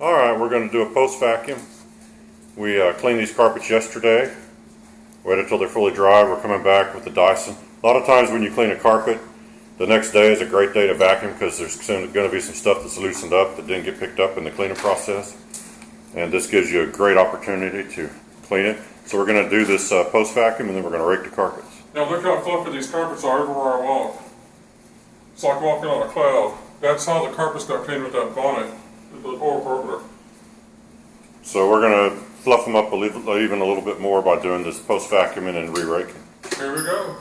Alright, we're going to do a post vacuum. We cleaned these carpets yesterday, waited until they're fully dry. We're coming back with the Dyson. A lot of times when you clean a carpet, the next day is a great day to vacuum because there's going to be some stuff that's loosened up that didn't get picked up in the cleaning process. And this gives you a great opportunity to clean it. So we're going to do this post vacuum and then we're going to rake the carpets. Now look how fluffy these carpets are everywhere I walk. It's like walking on a cloud. That's how the carpets got cleaned with that bonnet, the Oreck Orbiter. So we're going to fluff them up even a little bit more by doing this post vacuuming and re-raking. Here we go.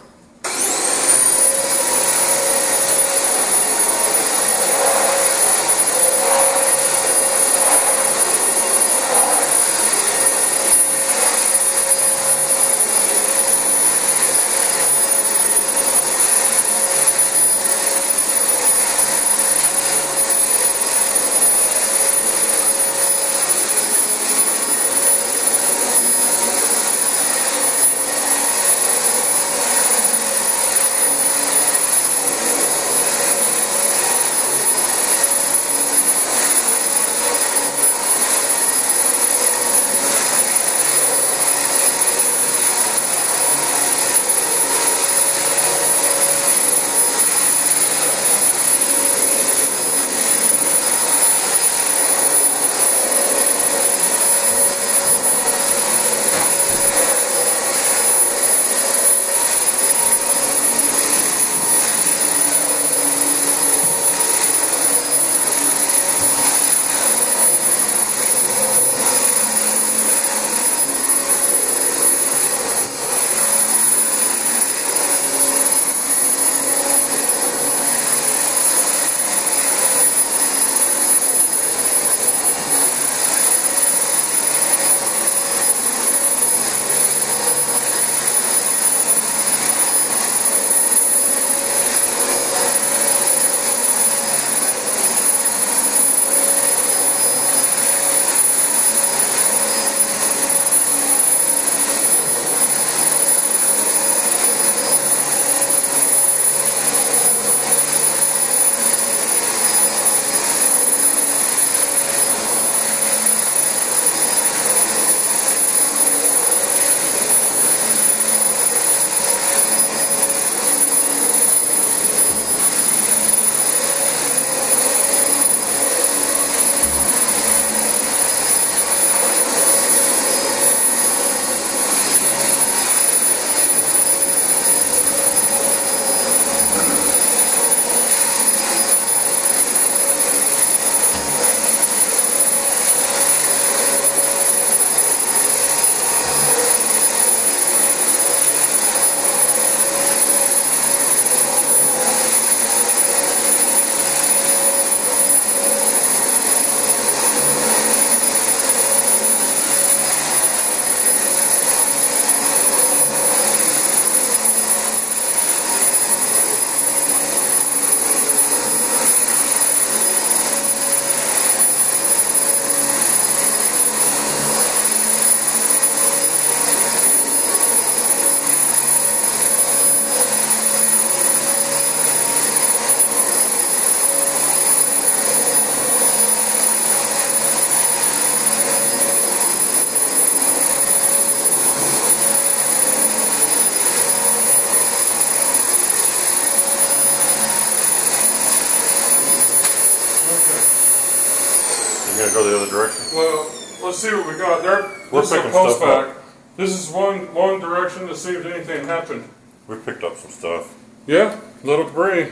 You gonna go the other direction? Well, let's see what we got there. This is a post vac. This is one direction to see if anything happened. We picked up some stuff. Yeah, little debris.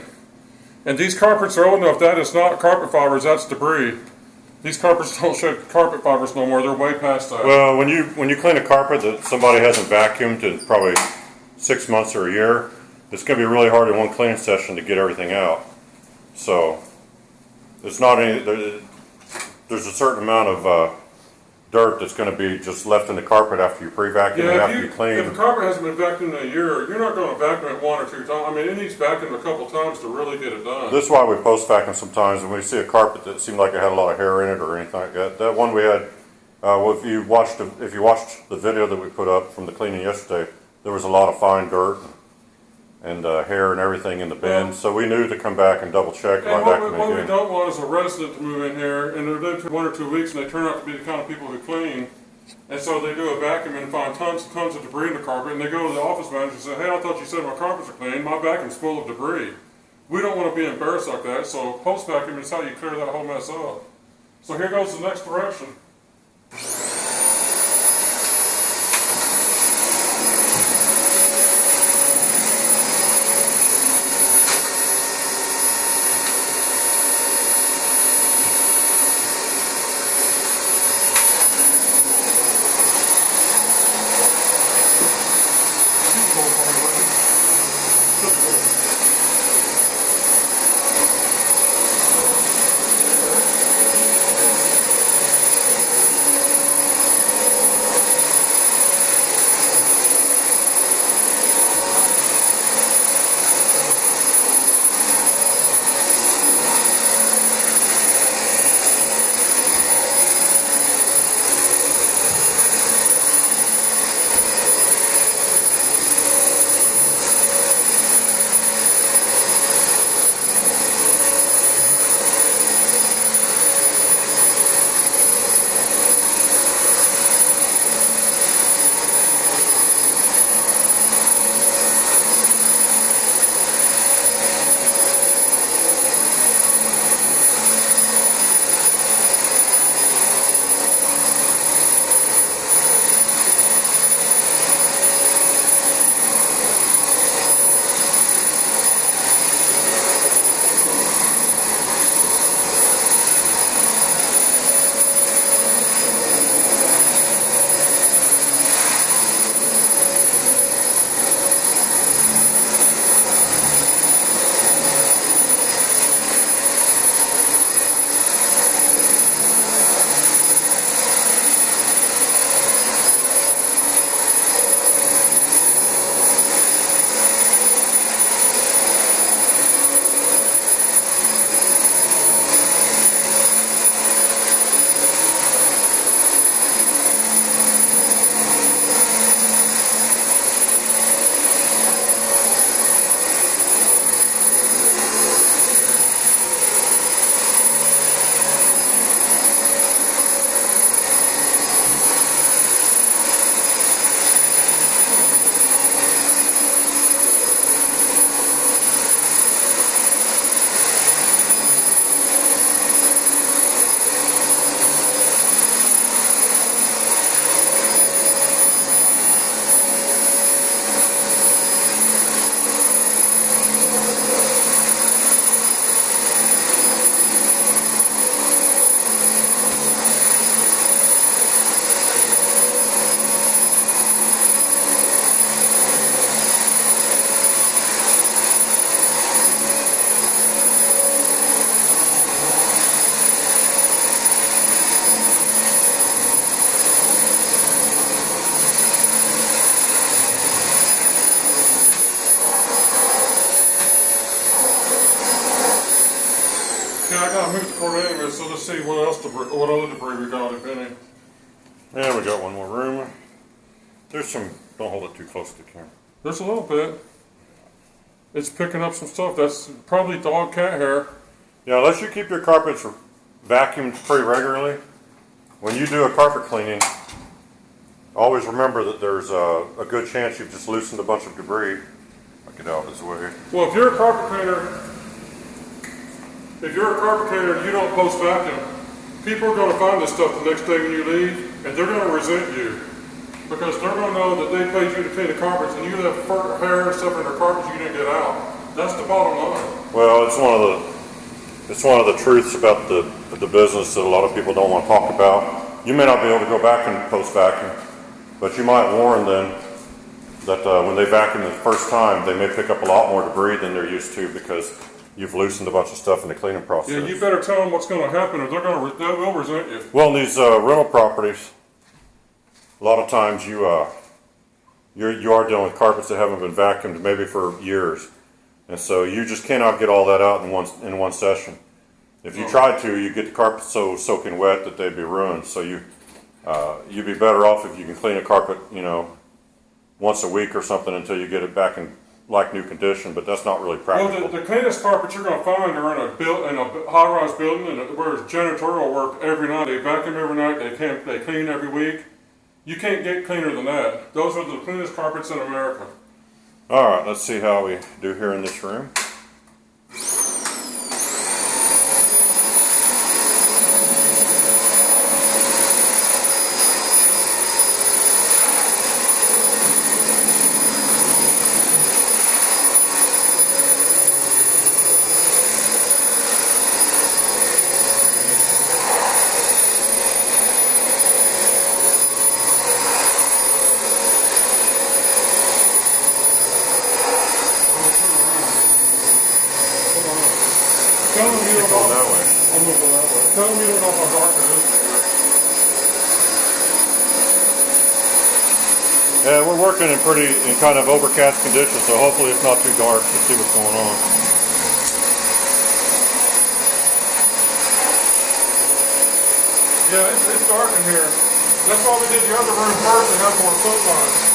And these carpets are old enough. That is not carpet fibers. That's debris. These carpets don't show carpet fibers no more. They're way past that. Well, when you clean a carpet that somebody hasn't vacuumed in probably 6 months or a year, it's going to be really hard in one cleaning session to get everything out. So it's not any. There's a certain amount of dirt that's going to be just left in the carpet after you pre-vacuum and after you clean. If a carpet hasn't been vacuumed in a year, you're not going to vacuum it 1 or 2 times. I mean, it needs vacuumed a couple times to really get it done. This is why we post-vacuum sometimes when we see a carpet that seemed like it had a lot of hair in it or anything like that. That one we had, well, if you watched the video that we put up from the cleaning yesterday, there was a lot of fine dirt. and hair and everything in the bin. So we knew to come back and double check by vacuuming What we again. don't want is a resident to move in here and they're there for 1 or 2 weeks and they turn out to be the kind of people who clean. And so they do a vacuum and find tons and tons of debris in the carpet, and they go to the office manager and say, hey, I thought you said my carpets are clean. My vacuum's full of debris. We don't want to be embarrassed like that, so post-vacuum is how you clear that whole mess up. So here goes the next direction. Yeah, I gotta move the cord anyway, so let's see what other debris we got, if any. And we got one more room. There's some, don't hold it too close to the camera. There's a little bit. It's picking up some stuff. That's probably dog cat hair. Yeah, unless you keep your carpets vacuumed pretty regularly, when you do a carpet cleaning, always remember that there's a good chance you've just loosened a bunch of debris. I'll get out of his way. Well, if you're a carpet cleaner, and you don't post vacuum, people are going to find this stuff the next day when you leave, and they're going to resent you. Because they're going to know that they paid you to clean the carpets, and you left fur, hair and stuff in their carpets you didn't get out. That's the bottom line. Well, it's one of the truths about the business that a lot of people don't want to talk about. You may not be able to go back and post vacuum, but you might warn them that when they vacuum the first time, they may pick up a lot more debris than they're used to because you've loosened a bunch of stuff in the cleaning process. Yeah, you better tell them what's going to happen, or they will resent you. Well, in these rental properties, a lot of times you are dealing with carpets that haven't been vacuumed maybe for years, and so you just cannot get all that out in one session. If you tried to, you get the carpet so soaking wet that they'd be ruined. So you'd be better off if you can clean a carpet, once a week or something until you get it back in like new condition, but that's not really practical. Well, the cleanest carpets you're going to find are in a high-rise building, and where it's janitorial work every night. They vacuum every night. They clean every week. You can't get cleaner than that. Those are the cleanest carpets in America. All right, let's see how we do here in this room. Tell them you It's don't going know. that way. I'm moving that way. Tell them you don't know how dark it is. Yeah, we're working in kind of overcast conditions, so hopefully it's not too dark to see what's going on. Yeah, it's dark in here. That's why we did the other room first and have more soap lines.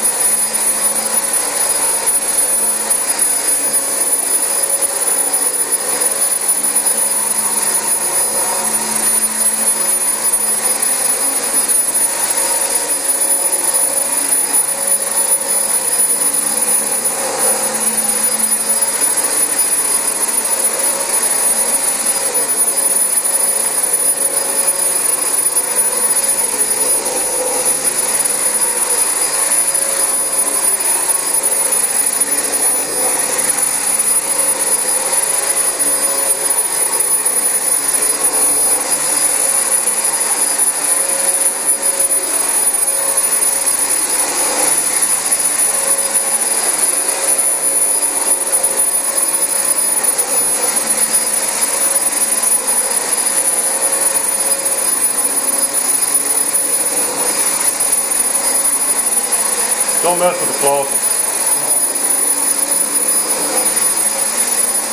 Don't mess with the closet.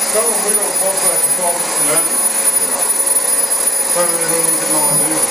Tell them we don't pump that and talk to them. Tell them they don't even get no idea.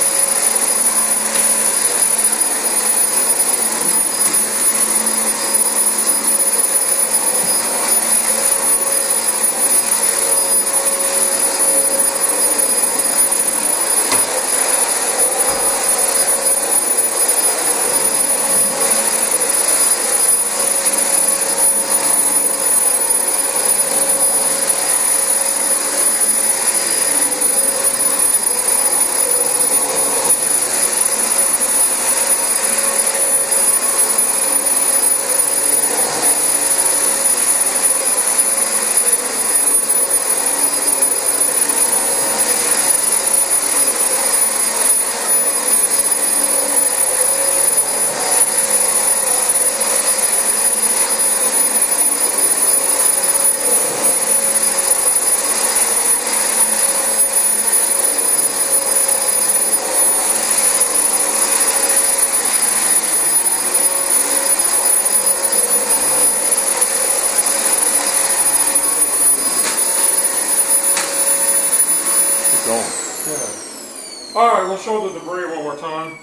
Going. Yeah. Alright, we'll show the debris one more time.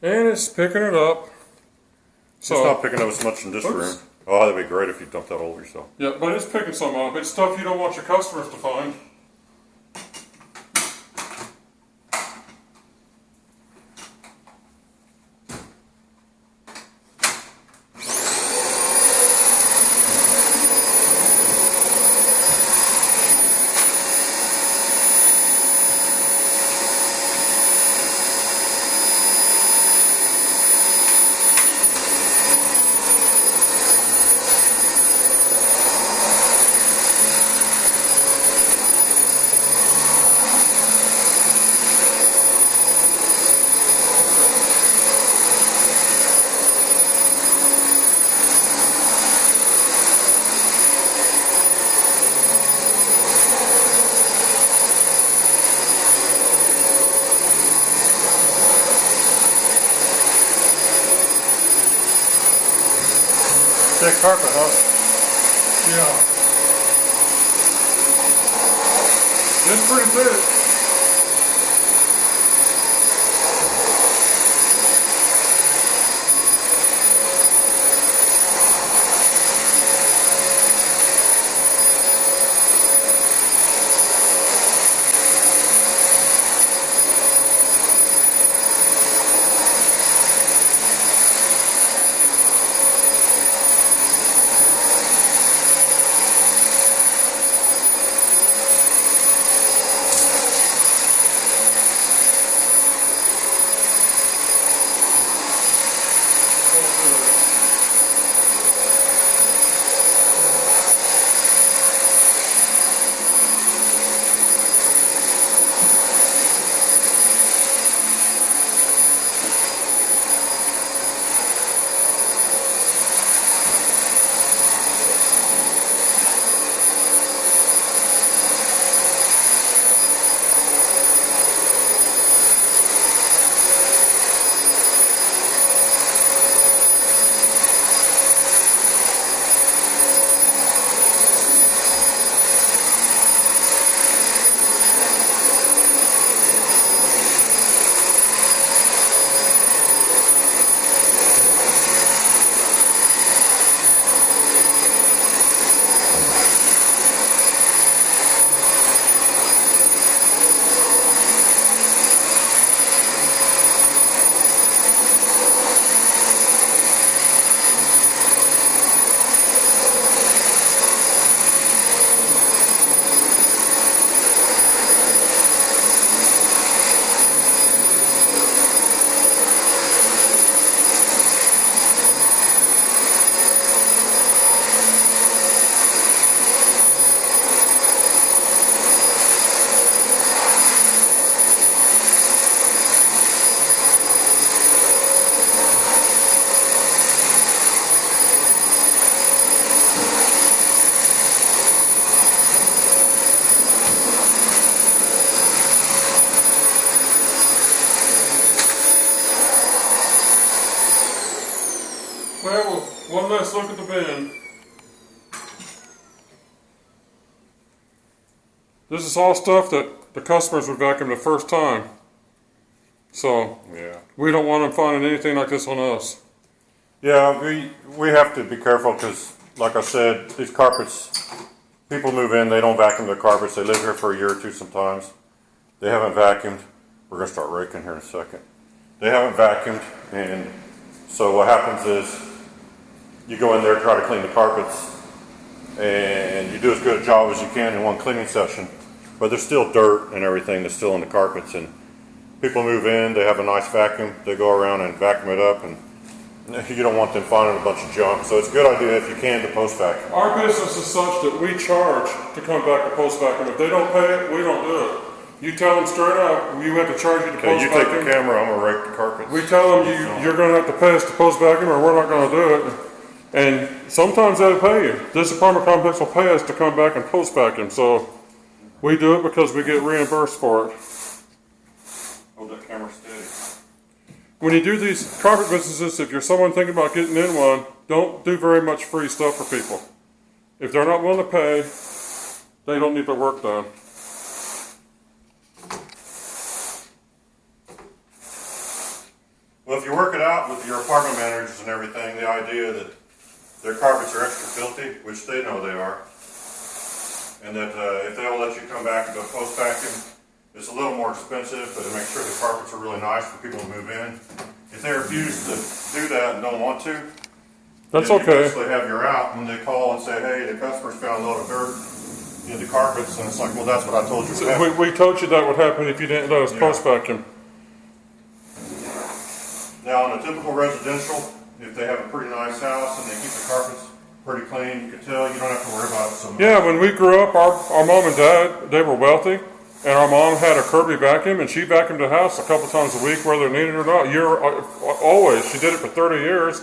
And it's picking it up. It's not picking up as much in this Oops. room. Oh, that'd be great if you dumped that all over yourself. Yeah, but it's picking some up. It's stuff you don't want your customers to find. Thick carpet, huh? Yeah. It's pretty thick. one last look at the bin. This is all stuff that the customers would vacuum the first time. So Yeah. we don't want them finding anything like this on us. Yeah, we have to be careful because, like I said, these carpets, people move in, they don't vacuum their carpets. They live here for a year or two sometimes. They haven't vacuumed. We're going to start raking here in a second. They haven't vacuumed, and so what happens is you go in there, try to clean the carpets, and you do as good a job as you can in one cleaning session, but there's still dirt and everything that's still in the carpets, and people move in, they have a nice vacuum, they go around and vacuum it up, and you don't want them finding a bunch of junk. So it's a good idea if you can to post vacuum. Our business is such that we charge to come back and post vacuum. If they don't pay it, we don't do it. You tell them straight up, we have to charge you to Okay, post you vacuum. take the camera, I'm going to rake the carpets. We tell them you're going to have to pay us to post vacuum or we're not going to do it. And sometimes they'll pay you. This apartment complex will pay us to come back and post vacuum. So we do it because we get reimbursed for it. Hold that camera steady. When you do these carpet businesses, if you're someone thinking about getting in one, don't do very much free stuff for people. If they're not willing to pay, they don't need their work done. Well, if you work it out with your apartment managers and everything, the idea that their carpets are extra filthy, which they know they are, and that if they'll let you come back and go post vacuum, it's a little more expensive, but to make sure the carpets are really nice for people to move in. If they refuse to do that and don't want to, That's then you okay. basically have your out when they call and say, hey, the customer's found a load of dirt in the carpets, and it's like, well, that's what I told you would happen. We told you that would happen if you didn't let us post vacuum. Now, in a typical residential, if they have a pretty nice house and they keep the carpets pretty clean, you can tell you don't have to worry about it so much. Yeah, when we grew up, our mom and dad, they were wealthy, and our mom had a Kirby vacuum, and she vacuumed the house a couple times a week, whether needed or not. Always, she did it for 30 years,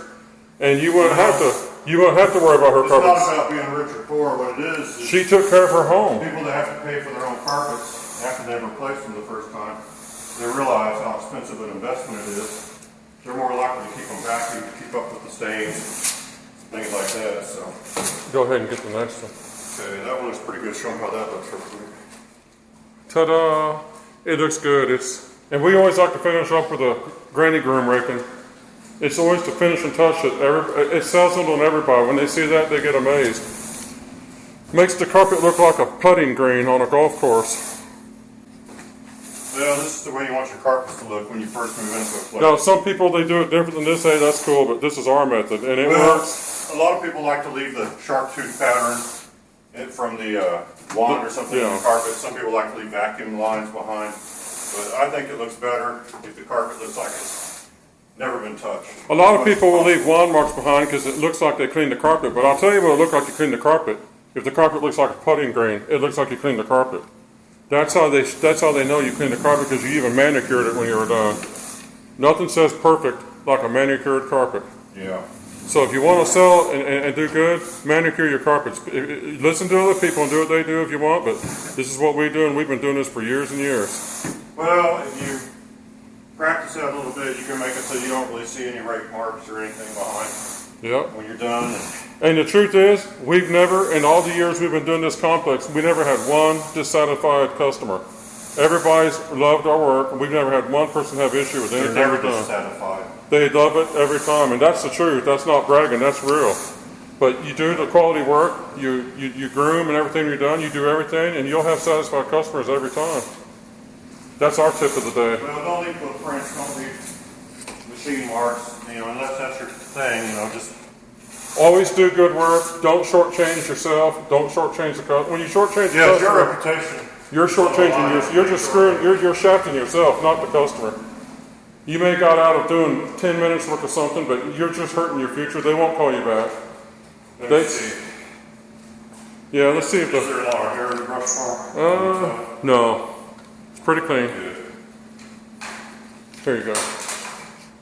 and you wouldn't have to worry about her It's not carpets. about being rich or poor. What it is She took care of her home. people that have to pay for their own carpets after they've replaced them the first time, they realize how expensive an investment it is. They're more likely to keep them vacuumed, to keep up with the stains, things like that. So, Go ahead and get the next one. okay, that one looks pretty good. Show them how that looks real quick. Ta-da! It looks good. And we always like to finish up with a granny groom raking. It's always the finishing touch that it sells it on everybody. When they see that, they get amazed. Makes the carpet look like a putting green on a golf course. Well, this is the way you want your carpets to look when you first move into a place. Now, some people, they do it different than this. Hey, that's cool, but this is our method, and it works. A lot of people like to leave the sharp tooth pattern from the wand or something in the carpet. Some people like to leave vacuum lines behind. But I think it looks better if the carpet looks like it's never been touched. A lot of people will leave wand marks behind because it looks like they cleaned the carpet, but I'll tell you what it looks like you cleaned the carpet. If the carpet looks like a putting green, it looks like you cleaned the carpet. That's how they know you cleaned the carpet, because you even manicured it when you were done. Nothing says perfect like a manicured carpet. Yeah. So if you want to sell and do good, manicure your carpets. Listen to other people and do what they do if you want, but this is what we do, and we've been doing this for years and years. Well, if you practice that a little bit, you can make it so you don't really see any rake marks or anything behind Yep. when you're done. And the truth is, we've never, in all the years we've been doing this complex, we never had one dissatisfied customer. Everybody's loved our work, and we've never had one person have issue with anything They're we've never done. dissatisfied. They love it every time, and that's the truth. That's not bragging, that's real. But you do the quality work, you groom and everything you're done, you do everything, and you'll have satisfied customers every time. That's our tip of the day. Well, don't leave footprints, don't leave machine marks, unless that's your thing, just... Always do good work. Don't shortchange yourself. Don't shortchange the customer. When you shortchange the Yeah, it's your customer, reputation. you're shortchanging. You're just screwing. You're shafting yourself, not the customer. You may got out of doing 10 minutes worth of something, but you're just hurting your future. They won't call you back. Let's see. Yeah, let's see if Is there a the. lot of hair in the brush bar? No, it's pretty clean. Good. Here you go.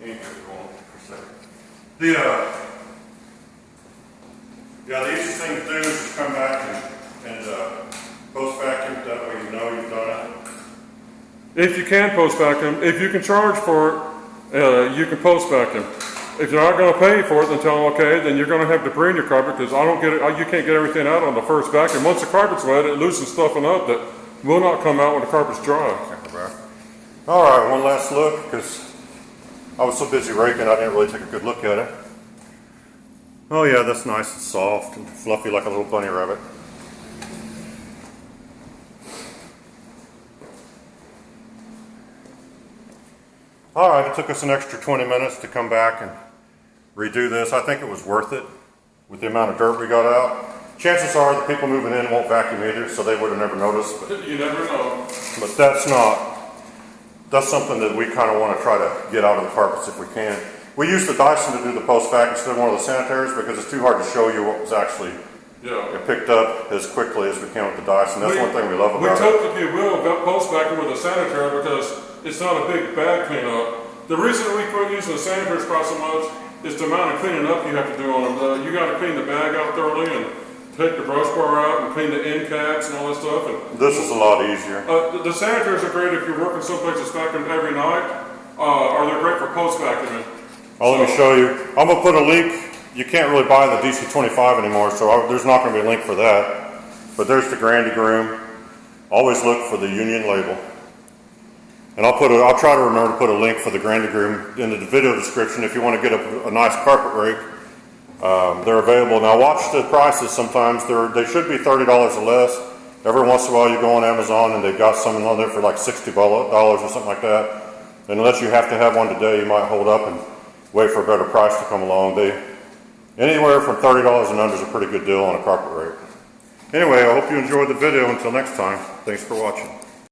Ain't good going for a second. The easiest thing to do is just come back and post vacuum. That way you know you've done it. If you can post vacuum, if you can charge for it, you can post vacuum. If you're not going to pay for it, then tell them, okay, then you're going to have debris in your carpet because I don't get it. You can't get everything out on the first vacuum. Once the carpet's wet, it loosens stuff up that will not come out when the carpet's dry. All right, one last look because I was so busy raking I didn't really take a good look at it. Oh yeah, that's nice and soft and fluffy like a little bunny rabbit. All right, it took us an extra 20 minutes to come back and redo this. I think it was worth it with the amount of dirt we got out. Chances are the people moving in won't vacuum either, so they would have never noticed. But, you never know. But that's something that we kind of want to try to get out of the carpets if we can. We use the Dyson to do the post vac instead of one of the sanitaries because it's too hard to show you what was actually picked up as quickly as we can with the Dyson. That's one thing we love about it. We typically will post vacuum with a sanitary because it's not a big bag cleanup. The reason we quit using the sanitary spot so much is the amount of cleaning up you have to do on them. You got to clean the bag out thoroughly and take the brush bar out and clean the end caps and all that stuff. And this is a lot easier. The sanitaries are great if you're working someplace that's vacuumed every night, or they're great for post vacuuming. Let me show you. I'm going to put a link. You can't really buy the DC25 anymore, so there's not going to be a link for that. But there's the Grandy Groom. Always look for the union label. And I'll try to remember to put a link for the Grandy Groom in the video description if you want to get a nice carpet rake. They're available. Now watch the prices sometimes. They should be $30 or less. Every once in a while you go on Amazon and they've got some on there for like $60 or something like that. And unless you have to have one today, you might hold up and wait for a better price to come along. Anywhere from $30 and under is a pretty good deal on a carpet rake. Anyway, I hope you enjoyed the video. Until next time, thanks for watching.